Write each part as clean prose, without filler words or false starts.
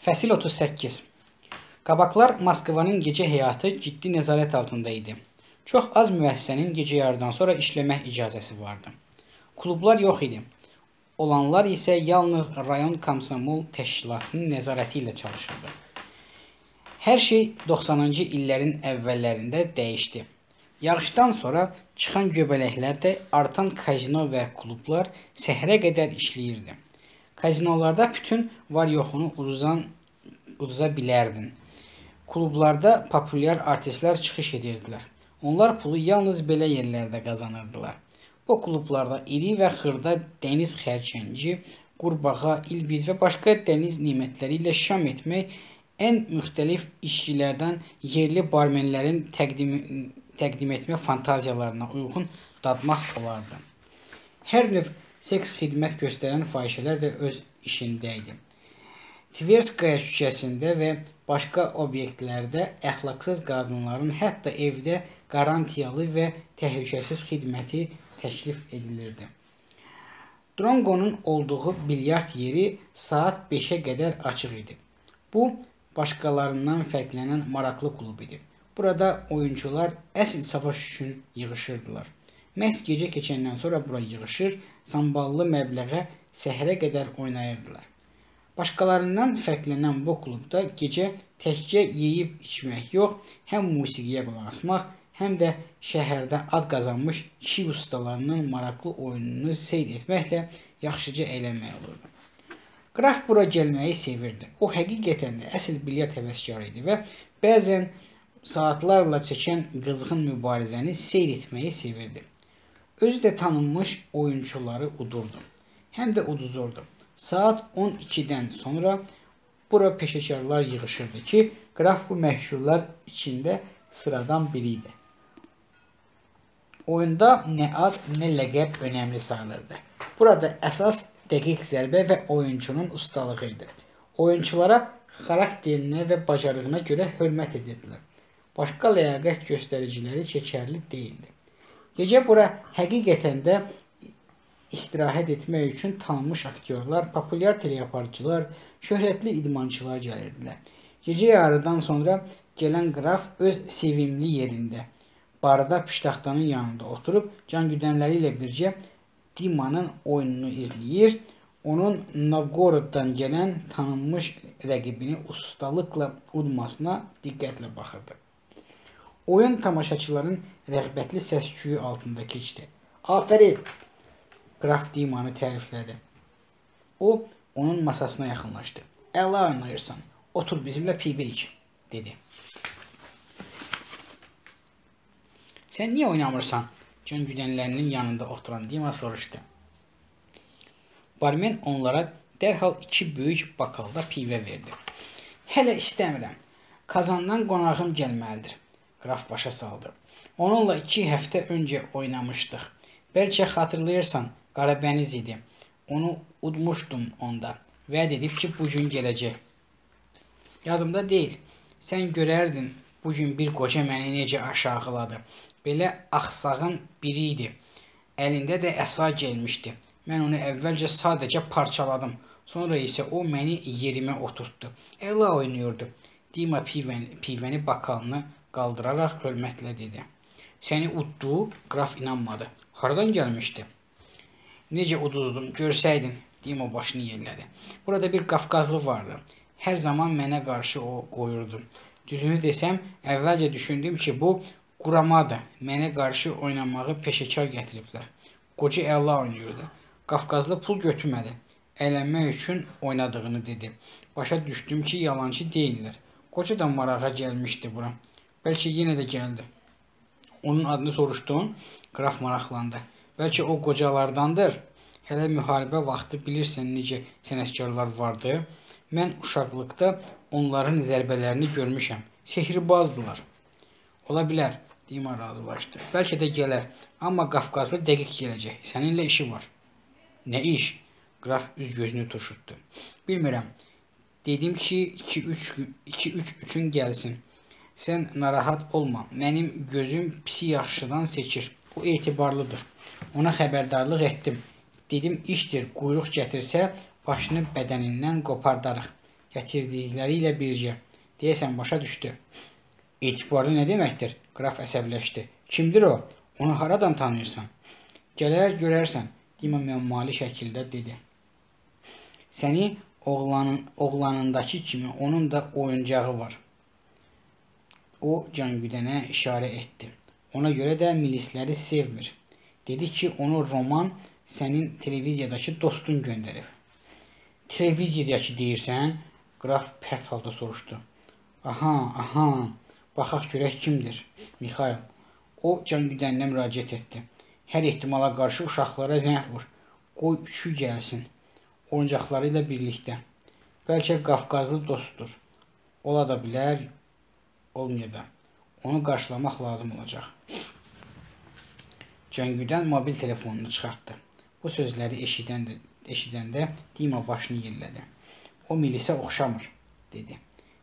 Fəsil 38. Qabaqlar Moskvanın gecə həyatı ciddi nəzarət altında idi. Çox az müəssisənin gecə yarıdan sonra işləmək icazəsi vardı. Klublar yox idi. Olanlar isə yalnız rayon komsomol təşkilatının nəzarəti ilə çalışırdı. Hər şey 90-cı illərin əvvəllərində dəyişdi. Yağışdan sonra çıxan göbələklərdə artan kazino və klublar səhərə qədər işləyirdi. Kazinolarda bütün var-yoxunu uduza bilərdin. Klublarda populyar artistlər çıxış edirdilər. Onlar pulu yalnız belə yerlərdə qazanırdılar. Bu klublarda iri və xırda dəniz xərçəngi, qurbağa, ilbiz və başqa dəniz nimətləri ilə şam etmək ən müxtəlif içkilərdən yerli barmenlərin təqdim etmə fantaziyalarına uyğun dadmaq olardı. Hər növ seks xidmət göstərən fahişələr də öz işində idi. Tverskaya küçəsində və başqa obyektlərdə əxlaqsız qadınların hətta evdə qarantiyalı və təhlükəsiz xidməti təklif edilirdi. Drongonun olduğu bilyard yeri saat 5-ə qədər açıq idi. Bu, başqalarından fərqlənən maraqlı klub idi. Burada oyuncular əsl savaş üçün yığışırdılar. Məhz gecə keçəndən sonra bura yığışır, samballı məbləğə səhərə qədər oynayırdılar. Başqalarından fərqlənən bu klubda gecə təkcə yeyib içmək yox, həm musiqiyə qulaq asmaq, həm də şəhərdə ad qazanmış kişi ustalarının maraqlı oyununu seyr etməklə yaxşıca əylənmək olurdu. Qraf bura gəlməyi sevirdi. O həqiqətən də əsl bilyard həvəskarı idi və bəzən saatlarla çəkən qızğın mübarizəni seyr etməyi sevirdi. Özü də tanınmış oyunçuları udurdu. Həm də uduzurdu. Saat 12-dən sonra bura peşəkarlar yığışırdı ki, qraf bu məşhurlar içində sıradan biri idi. Oyunda nə ad, nə ləqəb önəmli sayılırdı. Burada əsas dəqiq zərbə və oyunçunun ustalığı idi. Oyunçulara xarakterinə və bacarığına görə hörmət edirdilər. Başqa ləyaqət göstəriciləri keçərli deyildi. Gecə bura həqiqətən də istirahət etmək üçün tanınmış aktyorlar, populyar teleaparçılar, şöhrətli idmançılar gəlirdilər. Gecə yarıdan sonra gələn qraf öz sevimli yerində, barda piştaxtanın yanında oturub cangüdənləri ilə bircə Dimanın oyununu izləyir, onun Novgoroddan gələn tanınmış rəqibini ustalıqla udmasına diqqətlə baxırdı. Oyun tamaşaçıların rəğbətli səs-küyü altında keçdi. Afərin! Qraf Dimanı təriflədi. O, onun masasına yaxınlaşdı. Əla oynayırsan, otur bizimlə pivə iç, dedi. Sən niyə oynamırsan? Can güdənlərinin yanında oturan Dima soruşdu. Barmen onlara dərhal 2 böyük bakalda pivə verdi. Hələ istəmirəm. Kazandan qonağım gəlməlidir. Qraf başa saldı. Onunla 2 həftə öncə oynamışdıq. Bəlkə xatırlayırsan, qarabəniz idi. Onu udmuşdum onda. Vəd edib ki, bugün gələcək. Yadımda deyil. Sən görərdin, bugün bir qoca məni necə aşağıladı. Belə axsağın biri idi. Əlində də əsa gəlmişdi. Mən onu əvvəlcə sadəcə parçaladım. Sonra isə o məni yerimə oturtdu. Əla oynayırdı. Dima pivəni bakalını qaldıraraq hörmətlə dedi. Səni uddu, qraf inanmadı. Haradan gəlmişdi? Necə uduzdum, görsəydin, Dima başını yellədi. Burada bir Qafqazlı vardı. Hər zaman mənə qarşı o qoyurdu. Düzünü desəm, əvvəlcə düşündüm ki, bu quramadır. Mənə qarşı oynamağı peşəkar gətiriblər. Qoca əla oynayırdı. Qafqazlı pul götürmədi. Əylənmək üçün oynadığını dedi. Başa düşdüm ki, yalancı deyirlər. Qoca da marağa gəlmişdi bura. Bəlkə yenə də gəldi. Onun adını soruşdun, qraf maraqlandı. Bəlkə o qocalardandır. Hələ müharibə vaxtı bilirsən necə sənətkarlar vardı. Mən uşaqlıqda onların zərbələrini görmüşəm. Sehirbazdılar. Ola bilər, Dima razılaşdı. Bəlkə də gələr, amma Qafqazlı dəqiq gələcək. Səninlə işi var. Nə iş? Qraf üz gözünü turşutdu. Bilmirəm. Dedim ki, 2-3 üçün gəlsin. Sən narahat olma. Mənim gözüm pisi yaxşıdan seçir. O etibarlıdır. Ona xəbərdarlıq etdim. Dedim, işdir, quyruq gətirsə, başını bədənindən qopardarıq. gətirdikləri ilə bircə. Deyəsən, başa düşdü. Etibarlı nə deməkdir? Qraf əsəbləşdi. Kimdir o? Onu haradan tanıyırsan? Gələr görərsən, Dima müəmmalı şəkildə dedi. Səni oğlanındakı kimi onun da oyuncağı var. O Cangüdənə işarə etdi. Ona görə də milisləri sevmir. Dedi ki, onu Roman sənin televiziyadakı dostun göndərib. Televiziyadakı deyirsən? Qraf pərt halda soruşdu. Aha, baxaq görək kimdir? Mixail. O Cangüdəninə müraciət etdi. Hər ehtimala qarşı uşaqlara zəng vur. Qoy üçü gəlsin. Oyuncaqları ilə birlikdə. Bəlkə Qafqazlı dostdur. Ola da bilər, olmaya da. Onu qarşılamaq lazım olacaq. Cangüdən mobil telefonunu çıxartdı. Bu sözləri eşidəndə Dima başını yerlədi. O milisə oxşamır, dedi.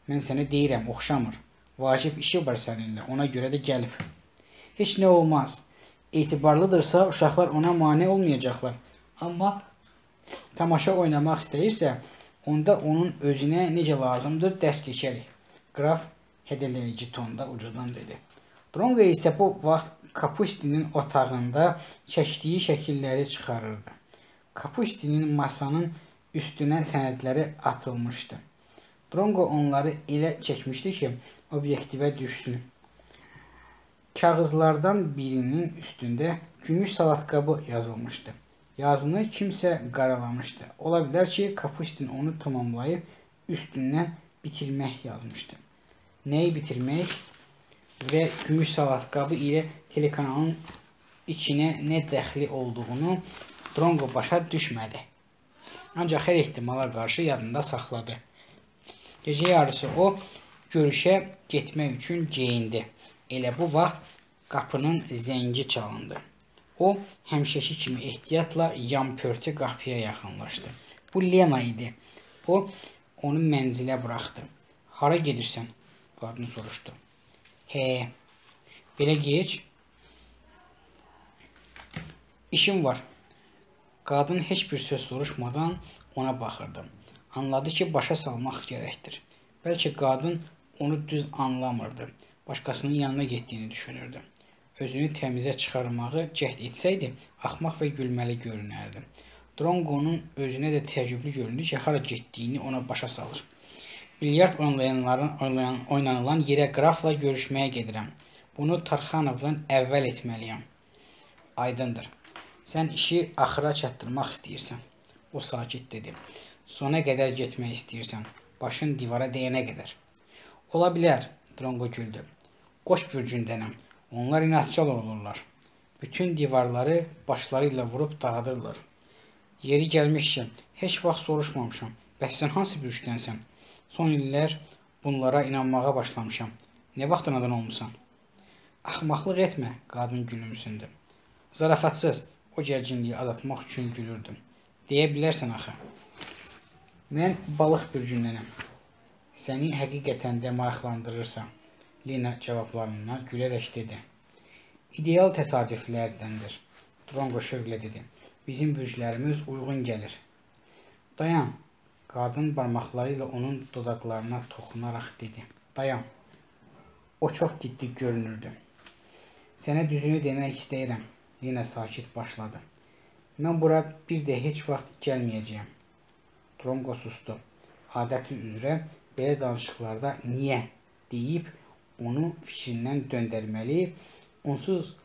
Mən sənə deyirəm, oxşamır. Vacib işi var səninlə, ona görə də gəlib. Heç nə olmaz. Etibarlıdırsa uşaqlar ona mane olmayacaqlar. Amma tamaşa oynamaq istəyirsə, onda onun özünə necə lazımdır dərs keçərik. Qraf hədələyici tonda ucadan dedi. Drongo isə bu vaxt Kapustinin otağında çəkdiyi şəkilləri çıxarırdı. Kapustinin masanın üstünə sənədləri atılmışdı. Drongo onları elə çəkmişdi ki, obyektivə düşsün. Kağızlardan birinin üstündə gümüş salatqabı yazılmışdı. Yazını kimsə qaralamışdı. Ola bilər ki, Kapustin onu tamamlayıb üstündən bitirmək yazmışdı. Nəyi bitirmək və gümüş salatqabı ilə telekanalın içinə nə dəxli olduğunu Drongo başa düşmədi. Ancaq hər ehtimala qarşı yadında saxladı. Gecə yarısı o görüşə getmək üçün geyindi. Elə bu vaxt qapının zəngi çalındı. O, həmişəki kimi ehtiyatla yan-pörtü qapıya yaxınlaşdı. Bu Lena idi. O, onu mənzilə buraxdı. Hara gedirsən? Qadın soruşdu. Belə geç. İşim var. Qadın heç bir söz soruşmadan ona baxırdı. Anladı ki, başa salmaq gərəkdir. Bəlkə qadın onu düz anlamırdı. Başqasının yanına getdiyini düşünürdü. Özünü təmizə çıxarmağı cəhd etsəydi, axmaq və gülməli görünərdi. Drongo'nun özünə də təəccüblü göründü ki, hara getdiyini ona başa salır. Bilyard oynanılan yerə qrafla görüşməyə gedirəm. Bunu Tarxanovdan əvvəl etməliyəm. Aydındır. Sən işi axıra çatdırmaq istəyirsən. O sakit dedi. Sona qədər getmək istəyirsən. Başın divara dəyənə qədər. Ola bilər, Drongo güldü. Qoç bürcündənəm. Onlar inatçıl olurlar. Bütün divarları başları ilə vurub dağıdırlar. Yeri gəlmişkən, heç vaxt soruşmamışam. Bəs sən hansı bürcdənsən? Son illər bunlara inanmağa başlamışam. Nə vaxt anadan olmusan? Axmaqlıq etmə, qadın gülümsündü. Zarafatsız, o gərginliyi azaltmaq üçün gülürdüm. Deyə bilərsən axı. Mən balıq bürcündənəm. Səni həqiqətən də maraqlandırırsa, Lena cavablarına gülərək dedi. İdeal təsadüflərdəndir. Drongo şövqlə dedi. Bizim bürclərimiz uyğun gəlir. Dayan. Qadın barmaqları ilə onun dodaqlarına toxunaraq dedi. Dayan. O çox ciddi görünürdü. Sənə düzünü demək istəyirəm. Lena sakit başladı. Mən bura bir də heç vaxt gəlməyəcəyəm. Drongo sustu. Adəti üzrə belə danışıqlarda niyə deyib onu fikrindən döndərməli, onsuz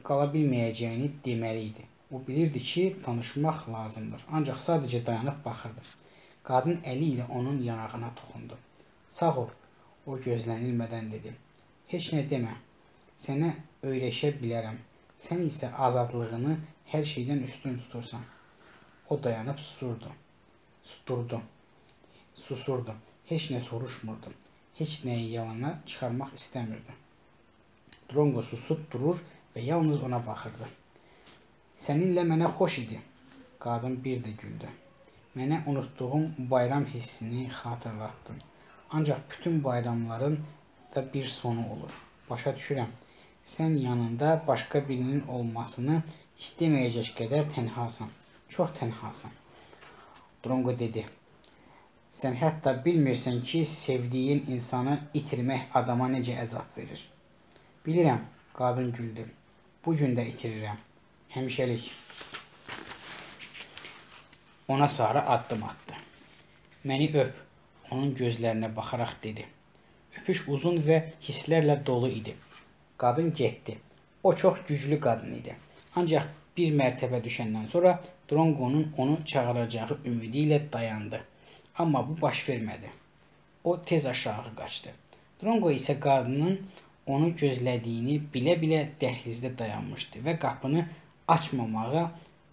qala bilməyəcəyini deməli idi. O bilirdi ki, danışmaq lazımdır. Ancaq sadəcə dayanıb baxırdı. Qadın əli ilə onun yanağına toxundu. Sağ ol, o gözlənilmədən dedi. Heç nə demə. Sənə öyrəşə bilərəm. Sən isə azadlığını hər şeydən üstün tutursan. O dayanıb susurdu. Heç nə soruşmurdu. Heç nəyi yalana çıxarmaq istəmirdi. Drongo susub durur və yalnız ona baxırdı. Səninlə mənə xoş idi. Qadın bir də güldü. Mənə unutduğum bayram hissini xatırlatdın. Ancaq bütün bayramların da bir sonu olur. Başa düşürəm. Sən yanında başqa birinin olmasını istəməyəcək qədər tənhasan. Çox tənhasan. Drongo dedi. Sən hətta bilmirsən ki, sevdiyin insanı itirmək adama necə əzab verir. Bilirəm, qadın güldü. Bu gün də itirirəm. Həmişəlik. Ona sarı addım atdı. Məni öp, onun gözlərinə baxaraq dedi. Öpüş uzun və hisslərlə dolu idi. Qadın getdi. O çox güclü qadın idi. Ancaq bir mərtəbə düşəndən sonra Drongo'nun onu çağıracağı ümidi ilə dayandı. Amma bu baş vermədi. O tez aşağı qaçdı. Drongo isə qadının onu gözlədiyini bilə-bilə dəhlizdə dayanmışdı və qapını açmamağa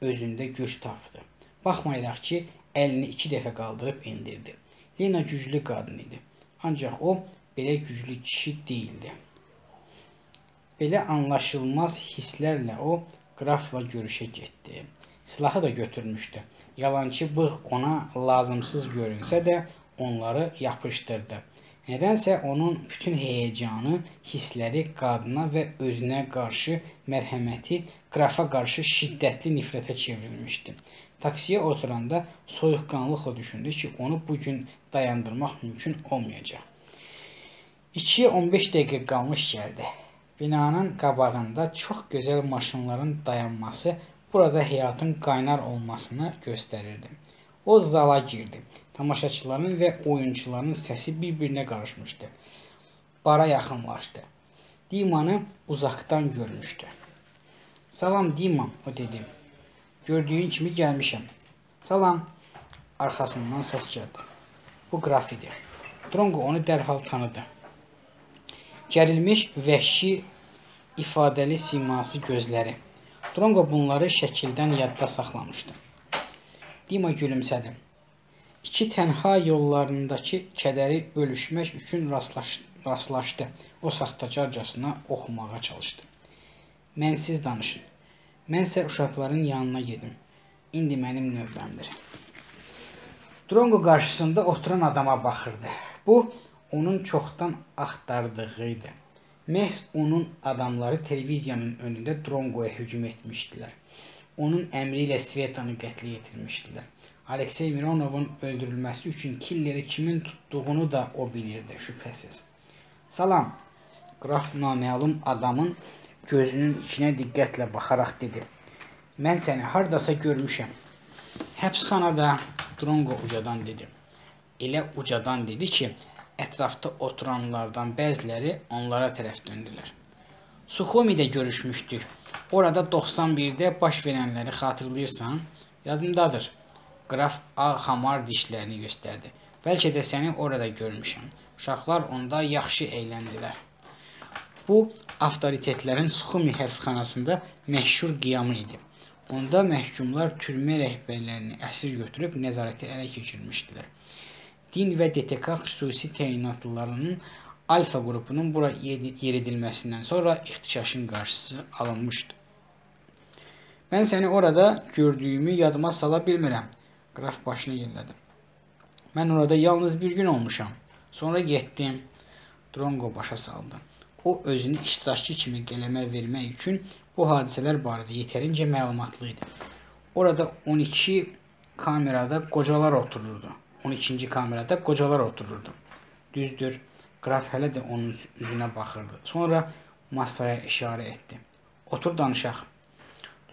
özündə güc tapdı. Baxmayaraq ki, əlini 2 dəfə qaldırıb indirdi. Lena güclü qadın idi. Ancaq o belə güclü kişi değildi. Belə anlaşılmaz hisslərlə o qrafla görüşə getdi. Silahı da götürmüşdü. Yalançı bığ ona lazımsız görünsə də onları yapışdırdı. Nədənsə onun bütün heyecanı, hissləri qadına və özünə qarşı mərhəməti qrafa qarşı şiddətli nifrətə çevrilmişdi. Taksiyə oturanda soyuqqanlıqla düşündü ki, onu bugün dayandırmaq mümkün olmayacaq. 2-yə 15 dəqiqə qalmış gəldi. Binanın qabağında çox gözəl maşınların dayanması burada həyatın qaynar olmasını göstərirdi. O zala girdi. Tamaşaçıların və oyuncuların səsi bir-birinə qarışmışdı. Bara yaxınlaşdı. Dimanı uzaqdan görmüşdü. Salam Diman, o dedi. Gördüyün kimi gəlmişəm. Salam. Arxasından səs gəldi. Bu qraf idi. Drongo onu dərhal tanıdı. Gərilmiş, vəhşi, ifadəli siması gözləri. Drongo bunları şəkildən yadda saxlamışdı. Dima gülümsədi. 2 tənha yollarındakı kədəri bölüşmək üçün rastlaşdı. O saxtacarcasına oxumağa çalışdı. Mənsiz danışın. Mənsə uşaqların yanına gedim. İndi mənim növbəmdir. Drongo qarşısında oturan adama baxırdı. Bu, onun çoxdan axtardığıydı. Məhz onun adamları televiziyanın önündə Drongo'ya hücum etmişdilər. Onun əmri ilə Svetanı qətlə yetirmişdilər. Aleksey Mironovun öldürülməsi üçün killeri kimin tutduğunu da o bilirdi, şübhəsiz. Salam, qraf naməlum adamın gözünün içinə diqqətlə baxaraq dedi. Mən səni hardasa görmüşəm. Həbsxanada, Drongo ucadan dedi. Elə ucadan dedi ki, ətrafda oturanlardan bəziləri onlara tərəf döndülər. Suxomidə görüşmüşdük. Orada 91-də baş verənləri xatırlayırsan? Yadımdadır. Qraf ağ hamar dişlərini göstərdi. Bəlkə də səni orada görmüşəm. Uşaqlar onda yaxşı əyləndilər. Bu, avtoritetlərin Suxomi həbsxanasında məşhur qiyamı idi. Onda məhkumlar türmə rəhbərlərini əsir götürüb nəzarəti ələ keçirmişdilər. Din və DTK xüsusi təyinatlılarının Alfa qrupunun bura yeridilməsindən sonra ixtişaşın qarşısı alınmışdı. Mən səni orada gördüyümü yadıma sala bilmirəm. Qraf başını yellədi. Mən orada yalnız bir gün olmuşam. Sonra getdim. Drongo başa saldı. O özünü iştirakçı kimi qələmə vermək üçün bu hadisələr barədə yetərincə məlumatlı idi. Orada 12 kamerada qocalar otururdu. 12-ci kamerada qocalar otururdu. Düzdür, qraf hələ də onun üzünə baxırdı. Sonra masaya işarə etdi. Otur danışaq.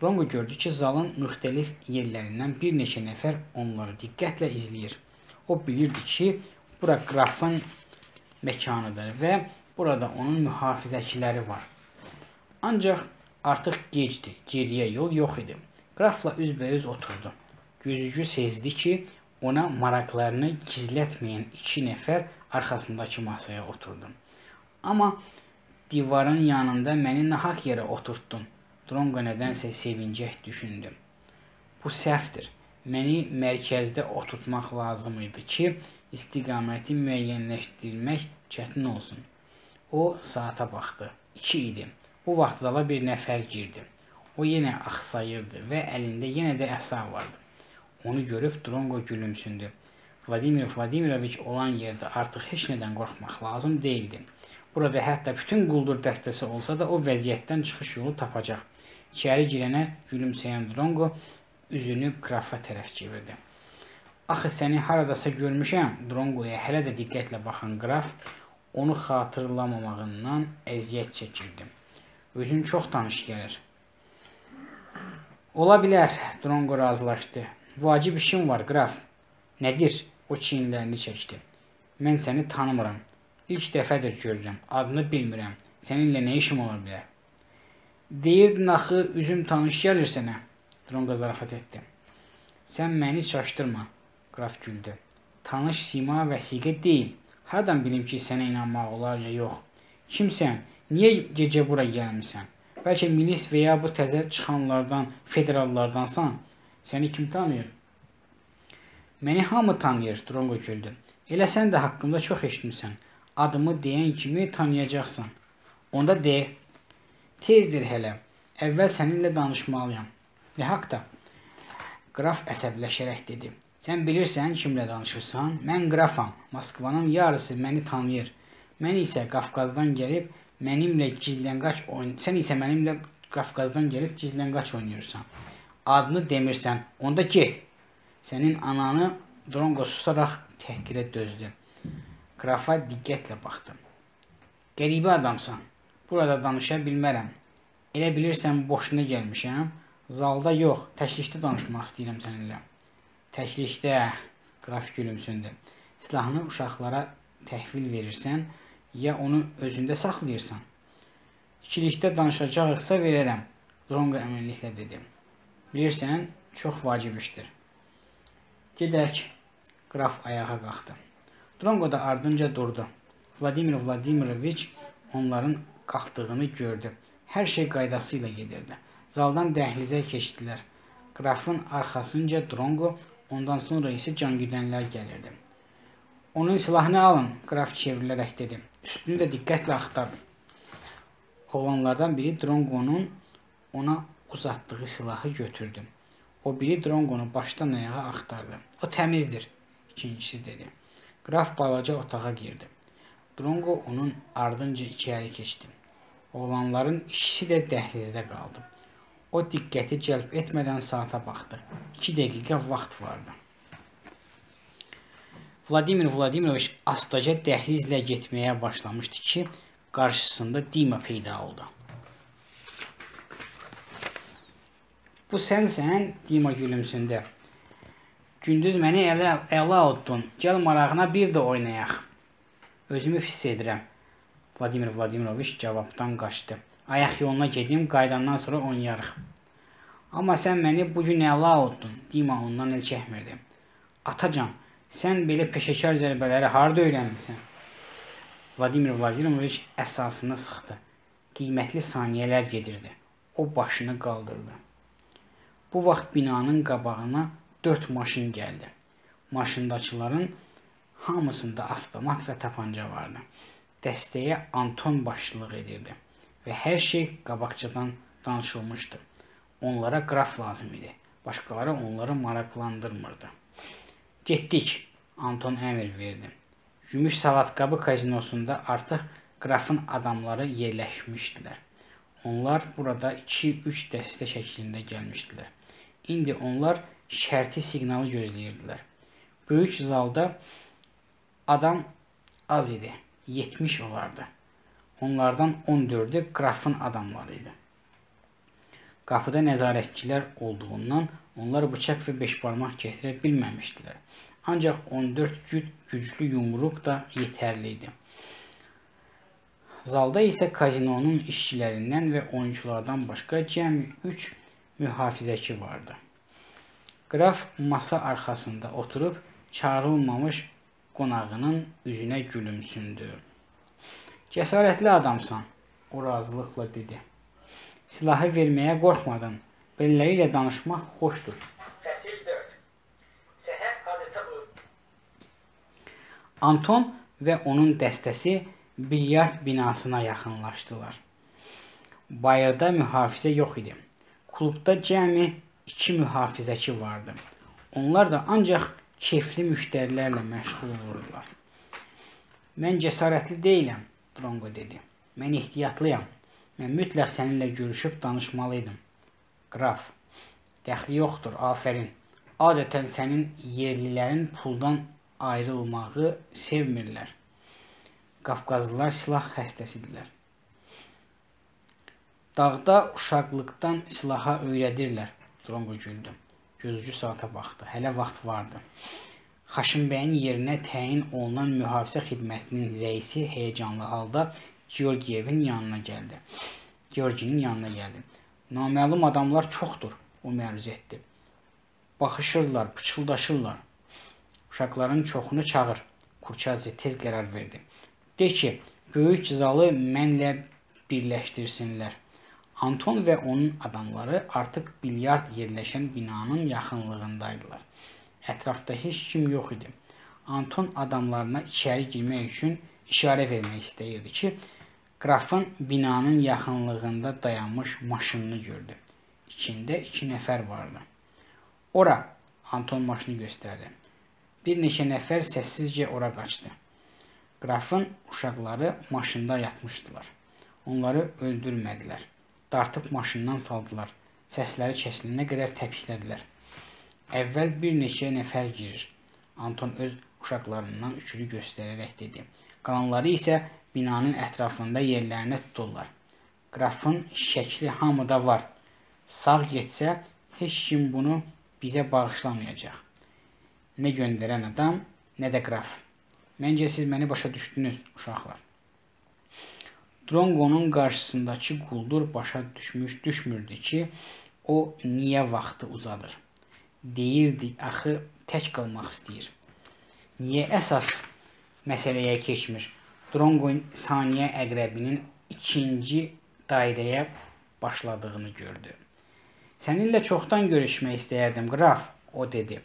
Drongo gördü ki, zalın müxtəlif yerlərindən bir neçə nəfər onları diqqətlə izləyir. O bilirdi ki, bura qrafın məkanıdır və burada onun mühafizəçiləri var. Ancaq artıq gecdir, geriyə yol yox idi. Qrafla üzbəüz oturdu. Gözücü sezdi ki, ona maraqlarını gizlətməyən 2 nəfər arxasındakı masaya oturdu. Amma divarın yanında məni nahaq yerə oturtdun. Drongo nədənsə sevincək düşündü. Bu səhvdir. Məni mərkəzdə oturtmaq lazım idi ki, istiqaməti müəyyənləşdirmək çətin olsun. O saata baxdı. 2 idi. Bu vaxt zala bir nəfər girdi. O yenə axsayırdı və əlində yenə də əsa vardı. Onu görüb Drongo gülümsündü. Vladimir Vladimiroviç olan yerdə artıq heç nədən qorxmaq lazım deyildi. Burada hətta bütün quldur dəstəsi olsa da o vəziyyətdən çıxış yolu tapacaq. İçəri girənə gülümsəyən Drongo üzünü qrafa tərəf çevirdi. Axı səni haradasa görmüşəm. Drongoya hələ də diqqətlə baxan qraf onu xatırlamamağından əziyyət çəkirdi. Özün çox tanış gəlir. Ola bilər, Drongo razılaşdı. Vacib işim var, qraf. Nədir? O çiyinlərini çəkdi. Mən səni tanımıram. İlk dəfədir görürəm. Adını bilmirəm. Səninlə nə işim ola bilər? Deyirdin axı, üzüm tanış gəlir sənə. Drongo zarafat etdi. Sən məni çaşdırma. Qraf güldü. Tanış sima vəsiqə deyil. Haradan bilim ki, sənə inanmaq olar ya yox? Kimsən? Niyə gecə bura gəlmişsən? Bəlkə milis və ya bu təzə çıxanlardan, federallardansan? Səni kim tanıyır? Məni hamı tanıyır, Drongo güldü. Elə sən də haqqımda çox eşitmişsən. Adımı deyən kimi tanıyacaqsan. Onda de. Tezdir hələ. Əvvəl səninlə danışmalıyam. Nə haqda? Qraf əsəbləşərək dedi. Sən bilirsən kimlə danışırsan? Mən qrafam. Moskvanın yarısı məni tanıyır. Mən isə Qafqazdan gəlib mənimlə gizlənqaç oynayırsan. Adını demirsən. Onda get. Sənin ananı Drongo susaraq təhqirə dözdü. Qrafa diqqətlə baxdı. Qəribə adamsan. Burada danışa bilmərəm. Elə bilirsən boşuna gəlmişəm. Zalda yox, təklikdə danışmaq istəyirəm səninlə. Təklikdə, qraf gülümsündü. Silahını uşaqlara təhvil verirsən, ya onu özündə saxlayırsan? İkilikdə danışacaqsa verərəm, Drongo əminliklə dedi. Bilirsən, çox vacib işdir. Gedək, qraf ayağa qalxdı. Drongo da ardınca durdu. Vladimir Vladimiroviç onların qalxdığını gördü. Hər şey qaydası ilə gedirdi. Zaldan dəhlizə keçdilər. Qrafın arxasınca Drongo, ondan sonra isə cangüdənlər gəlirdi. Onun silahını alın, qraf çevrilərək dedi. Üstünü də diqqətlə axtardı. Oğlanlardan biri Drongonun ona uzatdığı silahı götürdü. O biri Drongonu başdan ayağa axtardı. O təmizdir, ikincisi dedi. Qraf balaca otağa girdi. Drongo onun ardınca içəri keçdi. Oğlanların ikisi də dəhlizdə qaldı. O diqqəti cəlb etmədən saata baxdı. 2 dəqiqə vaxt vardı. Vladimir Vladimiroviç astaca dəhlizlə getməyə başlamışdı ki, qarşısında Dima peyda oldu. Bu sənsən, Dima gülümsündü. Gündüz məni əla otdun. Gəl marağına bir də oynayaq. Özümü pis edirəm. Vladimir Vladimiroviç cavabdan qaçdı. Ayaq yoluna gedim, qaydandan sonra oynayarıq. Amma sən məni bugün əla otdun. Dima ondan el çəkmirdi. Atacan, sən belə peşəkar zərbələri harada öyrənmirsən? Vladimir Vladimiroviç əsasını sıxdı. Qiymətli saniyələr gedirdi. O başını qaldırdı. Bu vaxt binanın qabağına 4 maşın gəldi. Maşındakıların hamısında avtomat və tapanca vardı. Dəstəyə Anton başçılıq edirdi və hər şey qabaqcadan danışılmışdı. Onlara qraf lazım idi. Başqaları onları maraqlandırmırdı. Getdik, Anton əmr verdi. Gümüş Salatqabı kazinosunda artıq qrafın adamları yerləşmişdilər. Onlar burada 2-3 dəstə şəklində gəlmişdilər. İndi onlar şərti siqnalı gözləyirdilər. Böyük zalda adam az idi. 70 olardı. Onlardan 14'ü qrafın adamları idi. Qapıda nəzarətçilər olduğundan onlar bıçaq və beşbarmaq gətirə bilməmişdilər. Ancaq 14 güclü yumruq da yetərli idi. Zalda isə kazinonun işçilərindən və oyunculardan başqa cəmi 3 mühafizəçi vardı. Qraf masa arxasında oturub çağırılmamış qonağının üzünə gülümsündü. Cəsarətli adamsan, o razılıqla dedi. Silahı verməyə qorxmadın. Belələri ilə danışmaq xoşdur. Fəsil 4. Səhər adeta bu. Anton və onun dəstəsi bilyard binasına yaxınlaşdılar. Bayırda mühafizə yox idi. Klubda cəmi 2 mühafizəçi vardı. Onlar da ancaq keyfli müştərilərlə məşğul olurdular. Mən cəsarətli deyiləm, Drongo dedi. Mən ehtiyatlıyam. Mən mütləq səninlə görüşüb danışmalıydım. Qraf, dəxli yoxdur, afərin. Adətən sənin yerlilərin puldan ayrılmağı sevmirlər. Qafqazlılar silah xəstəsidirlər. Dağda uşaqlıqdan silaha öyrədirlər. Dronqo güldü. Gözcü saata baxdı. Hələ vaxt vardı. Xaşınbəyin yerinə təyin olunan mühafizə xidmətinin rəisi həyəcanlı halda Georgiyevin yanına gəldi. Georginin yanına gəldi. Naməlum adamlar çoxdur, o məruz etdi. Baxışırlar, pıçıldaşırlar. Uşaqların çoxunu çağır. Kurçadze tez qərar verdi. De ki, böyük zalı mənlə birləşdirsinlər. Anton və onun adamları artıq bilyard yerləşən binanın yaxınlığındaydılar. Ətrafda heç kim yox idi. Anton adamlarına içəri girmək üçün işarə vermək istəyirdi ki, qrafın binanın yaxınlığında dayanmış maşınını gördü. İçində 2 nəfər vardı. Ora, Anton maşını göstərdi. Bir neçə nəfər səssizcə ora qaçdı. Qrafın uşaqları maşında yatmışdılar. Onları öldürmədilər. Dartıb maşından saldılar. Səsləri kəsilənə qədər təpiklədilər. Əvvəl bir neçə nəfər girir. Anton öz uşaqlarından üçünü göstərərək dedi. Qalanları isə binanın ətrafında yerlərinə tuturlar. Qrafın şəkli hamıda var. Sağ getsə, heç kim bunu bizə bağışlamayacaq. Nə göndərən adam, nə də qraf. Məncə siz məni başa düşdünüz, uşaqlar. Dronqonun qarşısındakı quldur başa düşmürdü ki, o niyə vaxtı uzadır. Deyirdi, axı tək qalmaq istəyir. Niyə əsas məsələyə keçmir? Dronqo saniyə əqrəbinin 2-ci dairəyə başladığını gördü. Səninlə çoxdan görüşmək istəyərdim, qraf, o dedi.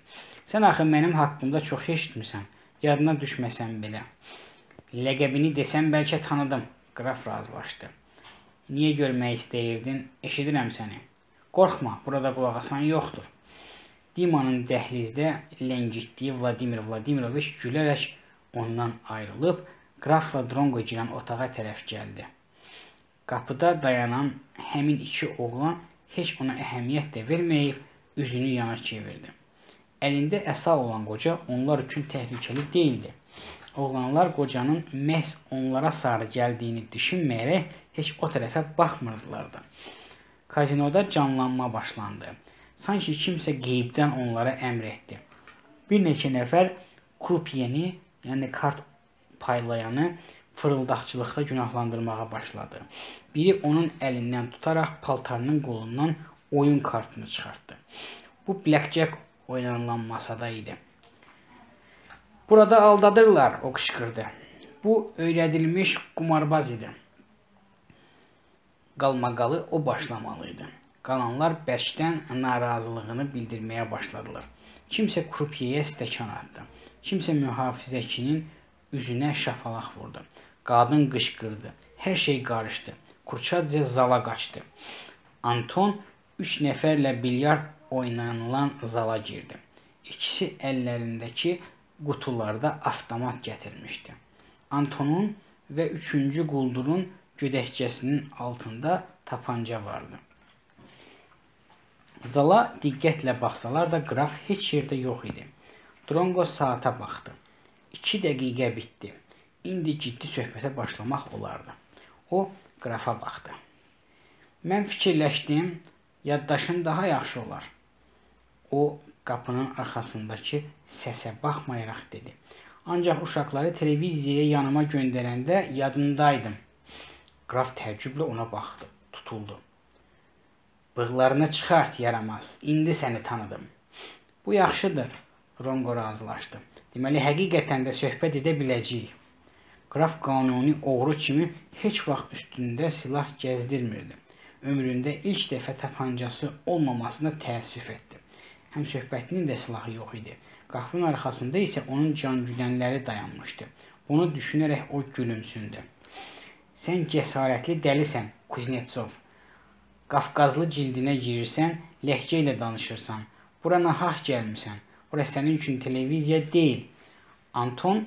Sən axı mənim haqqımda çox eşitmirsən, yadına düşməsən belə. Ləqəbini desəm bəlkə tanıdım, qraf razılaşdı. Niyə görmək istəyirdin? Eşidirəm səni. Qorxma, burada qulaq asan yoxdur. Dimanın dəhlizdə ləngitdiyi Vladimir Vladimiroviç gülərək ondan ayrılıb, qrafla Dronqo girən otağa tərəf gəldi. Qapıda dayanan həmin 2 oğlan heç ona əhəmiyyət də verməyib, üzünü yana çevirdi. Əlində əsa olan qoca onlar üçün təhlükəli deyildi. Oğlanlar qocanın məhz onlara sarı gəldiyini düşünməyərək heç o tərəfə baxmırdılar da. Kazinoda canlanma başlandı. Sanki kimsə qeybdən onlara əmr etdi. Bir neçə nəfər krupiyeni, yəni kart paylayanı fırıldaqçılıqda günahlandırmağa başladı. Biri onun əlindən tutaraq paltarının qolundan oyun kartını çıxartdı. Bu blackjack oynanılan masada idi. Burada aldadırlar, o qışqırdı. Bu öyrədilmiş qumarbaz idi. Qalmaqalı o başlamalıydı. Qalanlar bərkdən narazılığını bildirməyə başladılar. Kimsə krupiyəyə stəkan atdı. Kimsə mühafizəçinin üzünə şapalaq vurdu. Qadın qışqırdı. Hər şey qarışdı. Kurçadze zala qaçdı. Anton 3 nəfərlə bilyard oynanılan zala girdi. İkisi əllərindəki qutularda avtomat gətirmişdi. Antonun və 3-cü quldurun gödəkcəsinin altında tapanca vardı. Zala diqqətlə baxsalar da qraf heç yerdə yox idi. Dronqo saata baxdı. 2 dəqiqə bitdi. İndi ciddi söhbətə başlamaq olardı. O qrafa baxdı. Mən fikirləşdim, yaddaşın daha yaxşı olar. O qapının arxasındakı səsə baxmayaraq dedi. Ancaq uşaqları televiziyaya yanıma göndərəndə yadındaydım. Qraf təəccüblə ona baxdı, tutuldu. Bığlarını çıxart, yaramaz. İndi səni tanıdım. Bu yaxşıdır, Dronqo razılaşdı. Deməli, həqiqətən də söhbət edə biləcəyik. Qraf qanuni oğru kimi heç vaxt üstündə silah gəzdirmirdi. Ömründə ilk dəfə tapancası olmamasına təəssüf etdi. Həm söhbətinin də silahı yox idi. Qapının arxasında isə onun can güdənləri dayanmışdı. Bunu düşünərək o gülümsündü. Sən cəsarətli dəlisən, Kuznetsov. Qafqazlı cildinə girirsən, ləhcə ilə danışırsan. Bura nahaq gəlmisən. Bura sənin üçün televiziya deyil. Anton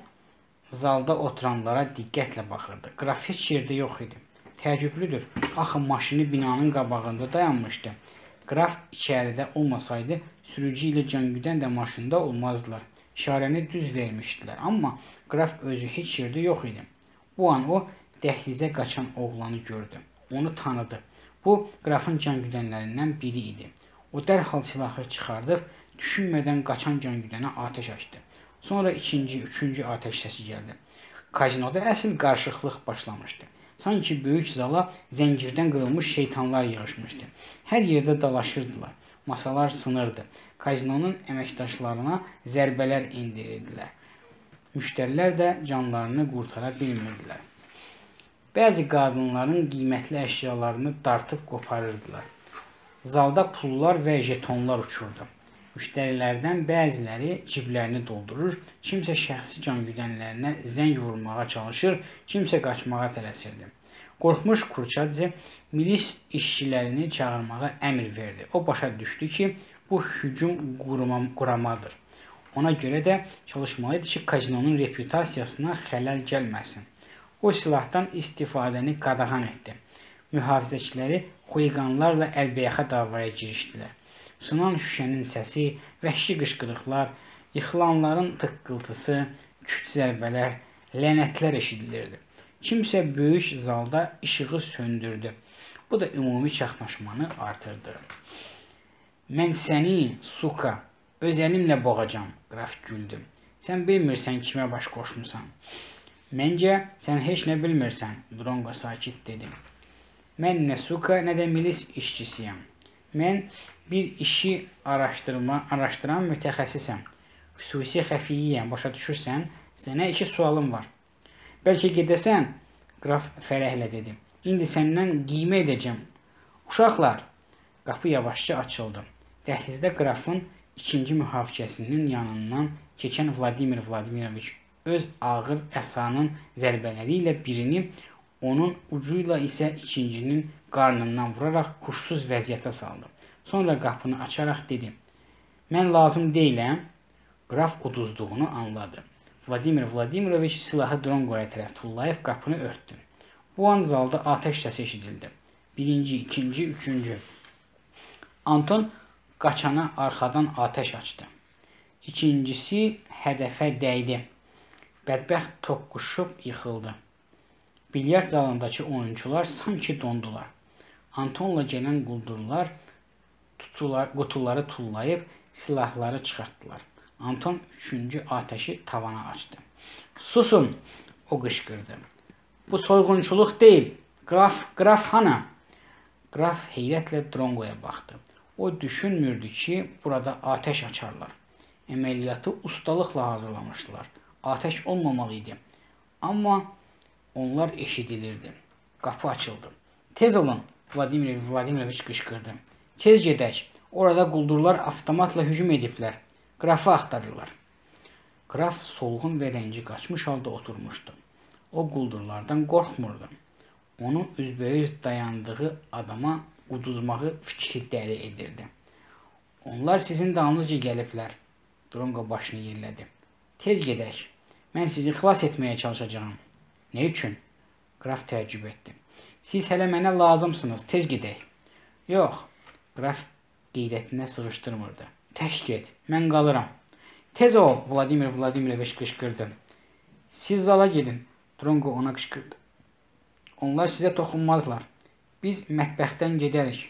zalda oturanlara diqqətlə baxırdı. Qraf heç yerdə yox idi. Təəccüblüdür. Axı maşını binanın qabağında dayanmışdı. Qraf içəridə olmasaydı, sürücü ilə Cangüdən də maşında olmazdılar. İşarəni düz vermişdilər, amma qraf özü heç yerdə yox idi. Bu an o, dəhlizə qaçan oğlanı gördü. Onu tanıdı. Bu, qrafın Cangüdənlərindən biri idi. O dərhal silahı çıxardıb, düşünmədən qaçan Cangüdənə atəş açdı. Sonra ikinci, üçüncü atəş səsi gəldi. Kazinoda əsl qarışıqlıq başlamışdı. Sanki böyük zala zəncirdən qırılmış şeytanlar yığışmışdı. Hər yerdə dalaşırdılar. Masalar sınırdı. Kazinonun əməkdaşlarına zərbələr indirirdilər. Müştərilər də canlarını qurtara bilmirdilər. Bəzi qadınların qiymətli əşyalarını dartıb qoparırdılar. Zalda pullar və jetonlar uçurdu. Müştərilərdən bəziləri ciblərini doldurur, kimsə şəxsi Cangüdənlərinə zəng vurmağa çalışır, kimsə qaçmağa tələsirdi. Qorxmuş Kurçadze milis işçilərini çağırmağa əmr verdi. O başa düşdü ki, bu hücum quramadır. Ona görə də çalışmalıydı ki, kazinonun reputasiyasına xələl gəlməsin. O silahdan istifadəni qadağan etdi. Mühafizəçiləri xuliqanlarla əlbəyaxa davaya girişdilər. Sınan şüşənin səsi, vəhşi qışqırıqlar, yıxılanların tıqqıltısı, küt zərbələr, lənətlər eşidilirdi. Kimsə böyük zalda işığı söndürdü. Bu da ümumi çaxnaşmanı artırdı. Mən səni, suka, öz əlimlə boğacam, qraf güldü. Sən bilmirsən kimə baş qoşmusan. Məncə, sən heç nə bilmirsən, Drongo sakit dedi. Mən nə suka, nə də milis işçisiyəm. Mən bir işi araşdıran mütəxəssisəm. Xüsusi xəfiyyəyəm, başa düşürsən? Sənə 2 sualım var. Bəlkə gedəsən, qraf fərəhlə dedi. İndi səndən qiymə edəcəm. Uşaqlar, qapı yavaşca açıldı. Dəhlizdə qrafın ikinci mühafizəsinin yanından keçən Vladimir Vladimiroviç öz ağır əsanın zərbələri ilə birini, onun ucuyla isə ikincinin qarnından vuraraq huşsuz vəziyyətə saldı. Sonra qapını açaraq dedi. Mən lazım deyiləm. Qraf uduzduğunu anladı. Vladimir Vladimiroviç silahı Drongoya tərəf tullayıb qapını örtdü. Bu an zalda atəş səsi eşidildi. Birinci, ikinci, üçüncü. Anton qaçana arxadan atəş açdı. İkincisi hədəfə dəydi. Bədbəxt toqquşub yıxıldı. Bilyard zalındakı oyuncular sanki dondular. Antonla gələn quldurlar qutuları tullayıb silahları çıxartdılar. Anton üçüncü atəşi tavana açdı. Susun, o qışqırdı. Bu soyğunçuluq deyil. Qraf hanı? Qraf heyrətlə Drongoya baxdı. O düşünmürdü ki, burada atəş açarlar. Əməliyyatı ustalıqla hazırlamışdılar. Atəş olmamalı idi. Amma onlar eşidilirdi. Qapı açıldı. Tez olun, Vladimir Vladimiroviç qışqırdı. Tez gedək. Orada quldurlar avtomatla hücum ediblər. Qrafı axtarırlar. Qraf solğun və rəngi qaçmış halda oturmuşdu. O quldurlardan qorxmurdu. Onun üzbəüz dayandığı adama uduzmağı fikri dəli edirdi. Onlar sizin dalınızca gəliblər. Drongo başını yerlədi. Tez gedək. Mən sizi xilas etməyə çalışacağım. Nə üçün? Qraf təəccüb etdi. Siz hələ mənə lazımsınız. Tez gedək. Yox. Qraf qeyrətinə sığışdırmırdı. Tək get. Mən qalıram. Tez ol, Vladimir Vladimiroviç qışqırdı. Siz zala gedin. Drongo ona qışqırdı. Onlar sizə toxunmazlar. Biz mətbəxdən gedərik.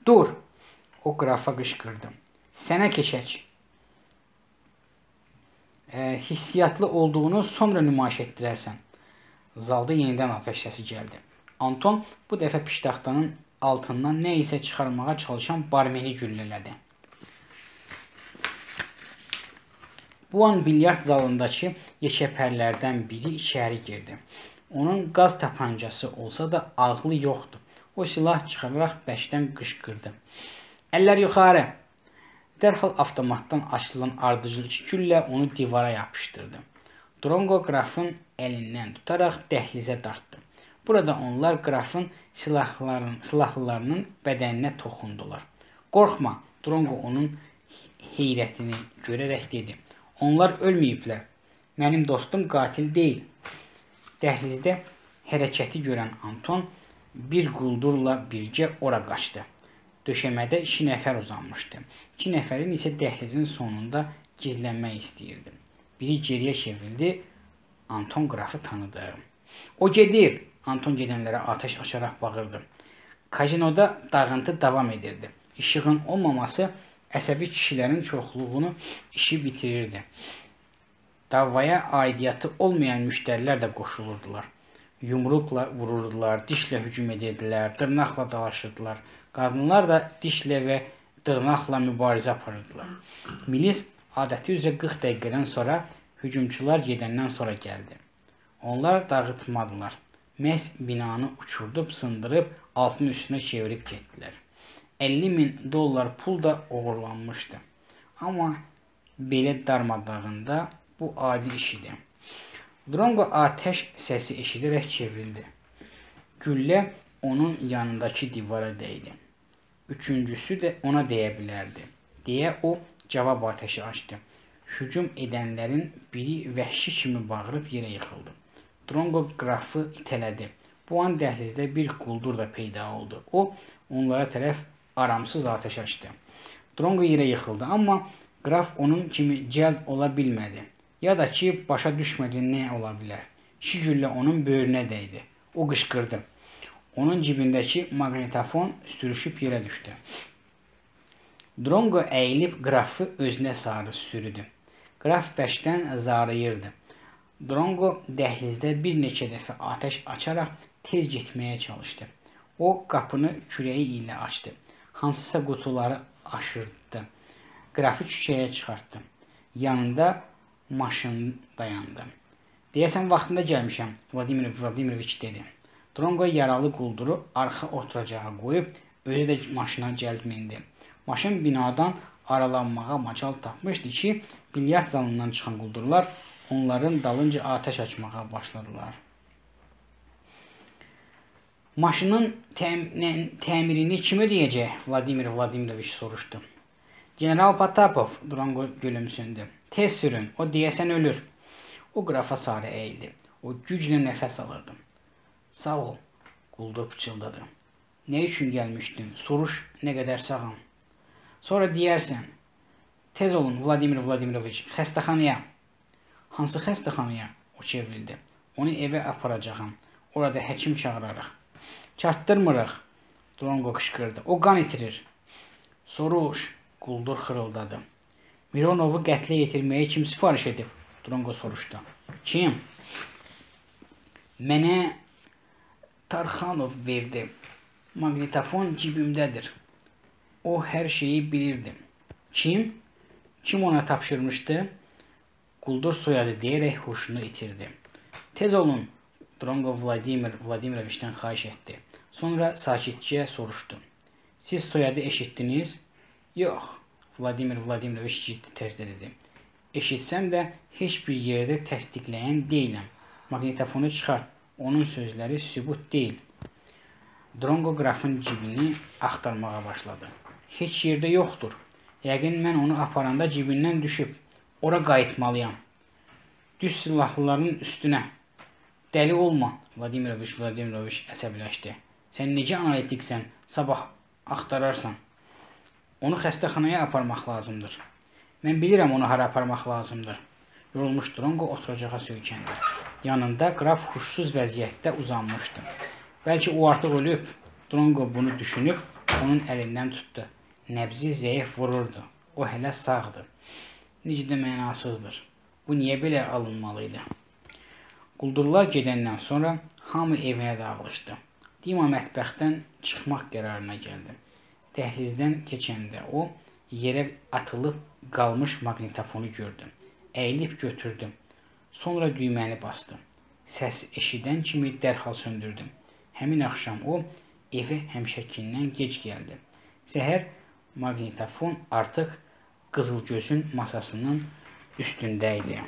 Dur! O qrafa qışqırdı. Sənə keçək. Hissiyatlı olduğunu sonra nümayiş etdirərsən. Zalda yenidən atəş səsi gəldi. Anton bu dəfə piştaxtanın altından nə isə çıxarmağa çalışan barmeni güllələdi. Bu an bilyard zalındakı yekəpərlərdən biri içəri girdi. Onun qaz tapancası olsa da ağlı yoxdur. O silah çıxararaq bərkdən qışqırdı. Əllər yuxarı! Dərhal avtomatdan açılan ardıcıl 2 güllə onu divara yapışdırdı. Drongo qrafın əlindən tutaraq dəhlizə dartdı. Burada onlar qrafın silahlılarının bədəninə toxundular. Qorxma, Drongo onun heyrətini görərək dedi. Onlar ölməyiblər. Mənim dostum qatil deyil. Dəhlizdə hərəkəti görən Anton bir quldurla birgə ora qaçdı. Döşəmədə 2 nəfər uzanmışdı. 2 nəfərin isə dəhlizin sonunda gizlənmək istəyirdi. Biri geriyə çevrildi. Anton qrafı tanıdı. O gedir. Anton gedənlərə atəş açaraq bağırdı. Kazinoda dağıntı davam edirdi. İşığın olmaması əsəbi kişilərin çoxluğunu işi bitirirdi. Davaya aidiyyatı olmayan müştərilər də qoşulurdular. Yumruqla vururdular, dişlə hücum edirdilər, dırnaqla dalaşırdılar. Qadınlar da dişlə və dırnaqla mübarizə aparırdılar. Milis adəti üzrə 40 dəqiqədən sonra hücumçular gedəndən sonra gəldi. Onlar dağıtmadılar. Məhz binanı uçurdub, sındırıb, altın üstünə çevirib getdilər. $50.000 pul da oğurlanmışdı. Amma belə darmadağında bu adi iş idi. Drongo atəş səsi eşidirək çevrildi. Güllə onun yanındakı divara dəydi. Üçüncüsü də ona deyə bilərdi. Deyə o cavab atəşi açdı. Hücum edənlərin biri vəhşi kimi bağırıb yerə yıxıldı. Drongo qrafı itələdi. Bu an dəhlizdə bir quldur da peyda oldu. O, onlara tərəf aramsız atəş açdı. Drongo yerə yıxıldı, amma qraf onun kimi cəld ola bilmədi. Ya da ki, başa düşmədi nə ola bilər. 2 güllə onun böyrünə dəydi. O qışqırdı. Onun cibindəki maqnitofon sürüşüb yerə düşdü. Drongo əyilib qrafı özünə sarı sürüdü. Qraf bərkdən zarıyırdı. Drongo dəhlizdə bir neçə dəfə atəş açaraq tez getməyə çalışdı. O, qapını kürəyi ilə açdı. Hansısa qutuları aşırdı. Qrafı küçəyə çıxartdı. Yanında maşın dayandı. Deyəsən, vaxtında gəlmişəm, Vladimir Vladimiroviç dedi. Drongo yaralı qulduru arxa oturacağa qoyub, özü də maşına cəld mindi. Maşın binadan aralanmağa macal tapmışdı ki, bilyard zalından çıxan quldurlar onların dalınca atəş açmağa başladılar. Maşının təmirini kim ödəyəcək? Vladimir Vladimiroviç soruşdu. General Potapov, Drongo gülümsündü. Tez sürün, o deyəsən ölür. O qrafa sarı əyildi. O güclə nəfəs alırdı. Sağ ol, quldur pıçıldadı. Nə üçün gəlmişdin? Soruş, nə qədər sağam. Sonra deyərsən. Tez olun, Vladimir Vladimiroviç, xəstəxanaya. Hansı xəstəxanaya? O çevrildi. Onu evə aparacağam. Orada həkim çağırarıq. Çartdırmırıq. Drongo qışqırdı. O qan itirir. Soruş, quldur xırıldadı. Mironovu qətlə yetirməyə kim sifariş edib? Drongo soruşdu. Kim? Mənə Tarxanov verdi. Maqnitofon cibimdədir. O hər şeyi bilirdi. Kim? Kim ona tapşırmışdı? Quldur soyadı deyərək huşunu itirdi. Tez olun, Drongo Vladimir Vladimiroviçdən xahiş etdi. Sonra sakitcə soruşdu. Siz soyadı eşitdiniz? Yox, Vladimir Vladimiroviç ciddi tərzdə dedi. Eşitsəm də heç bir yerdə təsdiqləyən deyiləm. Maqnitofonu çıxart, onun sözləri sübut deyil. Drongo qrafın cibini axtarmağa başladı. Heç yerdə yoxdur. Yəqin mən onu aparanda cibindən düşüb. Ora qayıtmalıyam. Düz silahlıların üstünə. Dəli olma, Vladimiroviç əsəbləşdi. Sən necə analitiksən, sabah axtararsan. Onu xəstəxanaya aparmaq lazımdır. Mən bilirəm onu hara aparmaq lazımdır. Yorulmuş Drongo oturacağa söykəndi. Yanında qraf huşsuz vəziyyətdə uzanmışdı. Bəlkə o artıq ölüb. Drongo bunu düşünüb, onun əlindən tutdu. Nəbzi zəif vururdu. O hələ sağdı. Necə də mənasızdır. Bu niyə belə alınmalıydı? Quldurlar gedəndən sonra hamı evinə dağılışdı. Dima mətbəxdən çıxmaq qərarına gəldi. Dəhlizdən keçəndə o, yerə atılıb qalmış maqnitofonu gördü. Əyilib götürdü. Sonra düyməni bastı. Səs eşidən kimi dərhal söndürdü. Həmin axşam o, evə həmişəkindən gec gəldi. Səhər maqnitofon artıq Qızılgözün masasının üstündə idi.